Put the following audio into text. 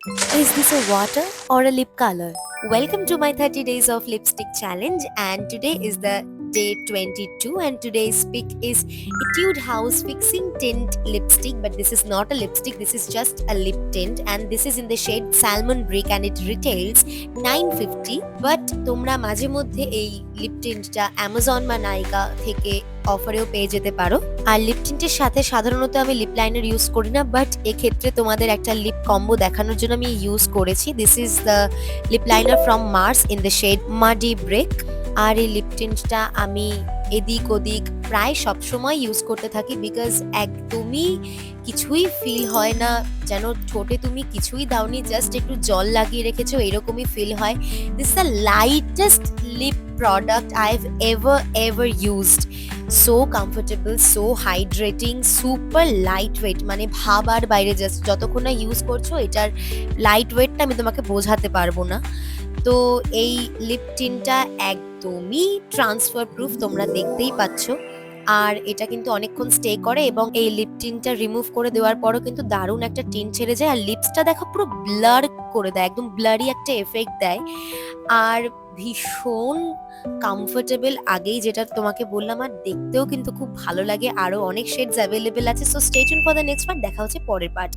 Is this a water or a lip color? Welcome to my 30 days of lipstick challenge, and today is the day 22, and today's pick is Etude House Fixing Tint lipstick. But this is not a lipstick, this is just a lip tint, and this is in the shade Salmon Brick and it retails 950. But তোমরা মাঝে মধ্যে এই lip টিন্টটা Amazon বা নাইকা থেকে অফারেও পেয়ে যেতে পারো। আর lip টিন্টের সাথে সাধারণত আমি লিপ লাইনার ইউজ করি না, বাট এক্ষেত্রে তোমাদের একটা লিপ কম্বো দেখানোর জন্য আমি ইউজ করেছি। This is the lip liner from Mars in the shade muddy break. আর এই লিপ টিন্টটা আমি এদিক ওদিক প্রায় সবসময় ইউজ করতে থাকি, বিকজ একদমই কিছুই ফিল হয় না যেন ঠোঁটে তুমি কিছুই দাওনি, জাস্ট একটু জল লাগিয়ে রেখেছো, এরকমই ফিল হয়। This is the lightest lip product I have ever used. So comfortable, so hydrating, super lightweight, মানে ভাবার বাইরে। জাস্ট যতক্ষণ না ইউজ করছো এটার লাইট ওয়েটটা আমি তোমাকে বোঝাতে পারবো না। তো এই লিপ টিনটা একদমই ট্রান্সফার প্রুফ, তোমরা দেখতেই পাচ্ছ। আর এটা কিন্তু অনেকক্ষণ স্টে করে, এবং এই লিপ টিনটা রিমুভ করে দেওয়ার পরও কিন্তু দারুণ একটা টিন ছেড়ে যায়। আর লিপসটা দেখো পুরো ব্লার করে দেয়, একদম ব্লারি একটা এফেক্ট দেয়। আর ভীষণ কমফোর্টেবল, আগেই যেটা তোমাকে বললাম, আর দেখতেও কিন্তু খুব ভালো লাগে। আরো অনেক শেডস অ্যাভেলেবেল আছে। So stay tune for the next part. দেখা হচ্ছে পরের পার্ট।